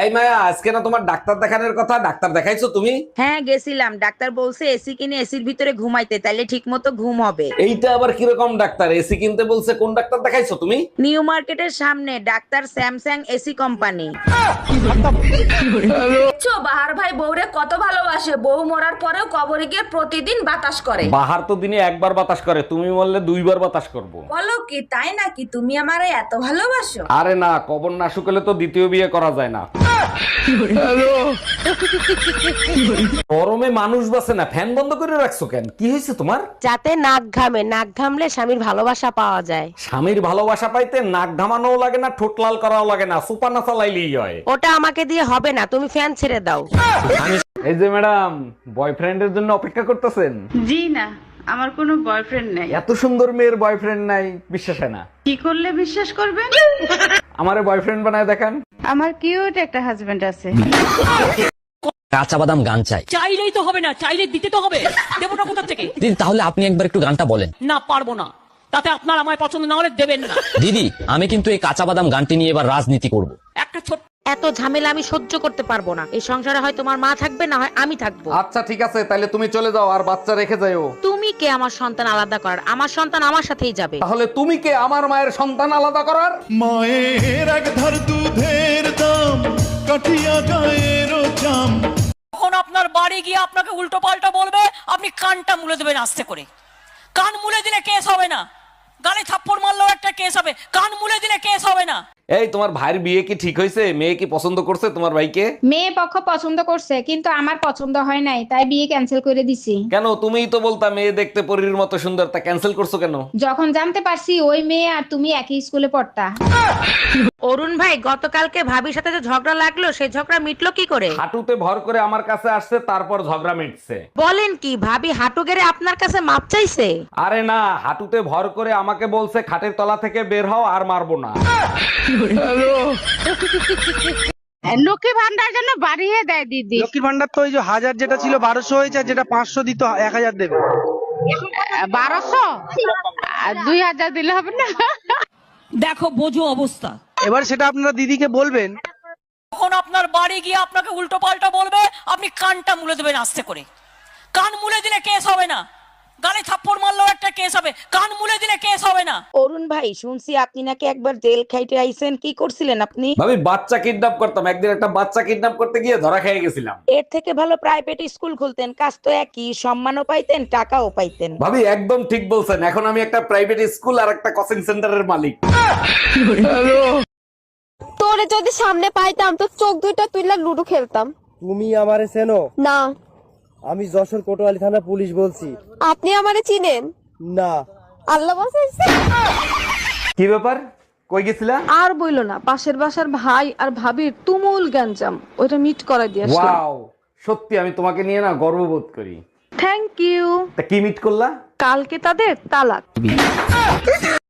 এই মায়া, আজকে না তোমার ডাক্তার দেখানোর কথা, ডাক্তার দেখাইছো তুমি? হ্যাঁ গেছিলাম, ডাক্তার বলছে এসি কিনে এসির ভিতরে ঘুমাইতে, তাইলে ঠিক মতো ঘুম হবে। এইটা আবার কিরকম ডাক্তার? এসি কিনতে বলছে? কোন ডাক্তার দেখাইছো তুমি? নিউ মার্কেটের সামনে ডাক্তার স্যামসাং এসি কোম্পানি। বাহার ভাই বউরে কত ভালোবাসে, বউ মরার পরেও কবরে গিয়ে প্রতিদিন বাতাস করে। বাহার তো দিনে একবার বাতাস করে, তুমি বললে দুইবার বাতাস করব। বলো কি তাই নাকি? তুমি আমারে এত ভালোবাসো? আরে না, কবর না শুকালে তো দ্বিতীয় বিয়ে করা যায় না। গরমে মানুষ বাসে না, ফ্যান বন্ধ করে রাখছো কেন? কি হয়েছে তোমার? যাতে নাক ঘামে, নাক ঘামলে স্বামীর ভালোবাসা পাওয়া যায়। স্বামীর ভালোবাসা পাইতে নাক ঘামানোও লাগে না, ঠোঁট লাল করাও লাগে না, সুপার না চালাইলেই হয়। ওটা আমাকে দিয়ে হবে না, তুমি ফ্যান ছেড়ে দাও। এই যে ম্যাডাম, বয়ফ্রেন্ডের জন্য অপেক্ষা করতেছেন? জি না, আমার কোনো বয়ফ্রেন্ড নেই। এত সুন্দর মেয়ের বয়ফ্রেন্ড নাই, বিশ্বাস হয় না। কি করলে বিশ্বাস করবেন? আমারে বয়ফ্রেন্ড বানায় দেখান। আমার কিউট একটা হাজবেন্ড আছে। কাঁচা বাদাম গান চাই। চাইলেই তো হবে না, চাইলে দিতে তো হবে। দেবটা কোথা থেকে? দিদি তাহলে আপনি একবার একটু গানটা বলেন। না পারবো না, তাতে আপনার আমায় পছন্দ না হলে দেবেন না। দিদি আমি কিন্তু এই কাঁচা বাদাম গানটি নিয়ে এবার রাজনীতি করব। একটা ছোট্ট এত ঝামেলা আমি সহ্য করতে পারবো না। এই সংসারে হয় তোমার মা থাকবে, না হয় আমি থাকবো। আচ্ছা ঠিক আছে, তাহলে তুমি চলে যাও আর বাচ্চা রেখে যাও। তুমি কে আমার সন্তান আলাদা করার? আমার সন্তান আমার সাথেই যাবে। তাহলে তুমি কে আমার মায়ের সন্তান আলাদা করার? মায়ের এক ধার দুধের দাম, কাঠিয়া গায়ের চাম। যখন আপনার বাড়ি গিয়ে আপনাকে উল্টো পাল্টা বলবে, আপনি কানটা মুলে দেবেন আস্তে করে। কান মুলে দিলে কেস হবে না, গালে থাপ্পড় মারলেও একটা কেস হবে। কান মুলে দিলে কেস হবে না। এই তোমার ভাইয়ের বিয়ে কি ঠিক হয়েছে? মেয়ে কি পছন্দ করছে তোমার ভাইকে? মেয়ে পক্ষ পছন্দ করছে, কিন্তু আমার পছন্দ হয় নাই, তাই বিয়ে ক্যান্সেল করে দিছি। কেন? তুমিই তো বলতা মেয়ে দেখতে পরীর মতো সুন্দর, তা ক্যান্সেল করছো কেন? যখন জানতে পারছি ওই মেয়ে আর তুমি একই স্কুলে পড়তা। অরুণ ভাই, গতকালকে ভাবির সাথে যে ঝগড়া লাগলো, সেই ঝগড়া মিটলো কি করে? হাঁটুতে ভর করে আমার কাছে আসছে, তারপর ঝগড়া মিটছে। বলেন কি, ভাবি হাঁটু গেড়ে আপনার কাছে মাপ চাইছে? আরে না, হাঁটুতে ভর করে আমাকে বলছে খাটের তলা থেকে বের হও, আর মারবো না। লক্ষ্মী ভান্ডার জন্য বাড়িয়ে দেয় দিদি। লক্ষ্মীর ভান্ডার তো ওই যে 1000 যেটা ছিল 1200 হয়েছে, আর যেটা 500 দিত 1000 দেবে। 1200 আর 2000 দিলে হবে না? দেখো বোঝো অবস্থা। এবার সেটা আপনারা দিদিকে বলবেন। যখন আপনার বাড়ি গিয়ে আপনাকে উল্টো পাল্টা বলবে, আপনি কানটা মুলে দেবেন আস্তে করে। কান মুলে দিলে কেস হবে না, গালে থাপ্পড় মারলেও একটা কেস হবে। কান মুলে দিলে কেস হবে না। অরুণ ভাই, শুনছি আপনি নাকি একবার জেল খাইতে আইছেন, কি করছিলেন আপনি? ভাবি, বাচ্চা কিডন্যাপ করতাম। একদিন একটা বাচ্চা কিডন্যাপ করতে গিয়ে ধরা খেয়ে গেছিলাম। এর থেকে ভালো প্রাইভেট স্কুল খুলতেন, কাজ তো একই, সম্মানও পাইতেন, টাকাও পাইতেন। ভাবি একদম ঠিক বলছেন, এখন আমি একটা প্রাইভেট স্কুল আর একটা কোচিং সেন্টারের মালিক। তোরে যদি সামনে পাইতাম তো চোখ দুইটা তুইলা লুডো খেলতাম। তুমি আমারে চেনো? না। আমি যশোর কোতোয়ালি থানা পুলিশ বলছি। আপনি আমারে চিনেন? না। আল্লাহ বাঁচাইছে। কি ব্যাপার, কই গেছিলা? আর বইলো না, পাশের বাসার ভাই আর ভাবির তুমুল গ্যাঞ্জাম, ওইটা মিট করে দিয়ে আসলাম। ওয়াও, সত্যি আমি তোমাকে নিয়ে না গর্ববোধ করি। Thank you. তা কি মিট করলা? কালকে তাদের তালাক।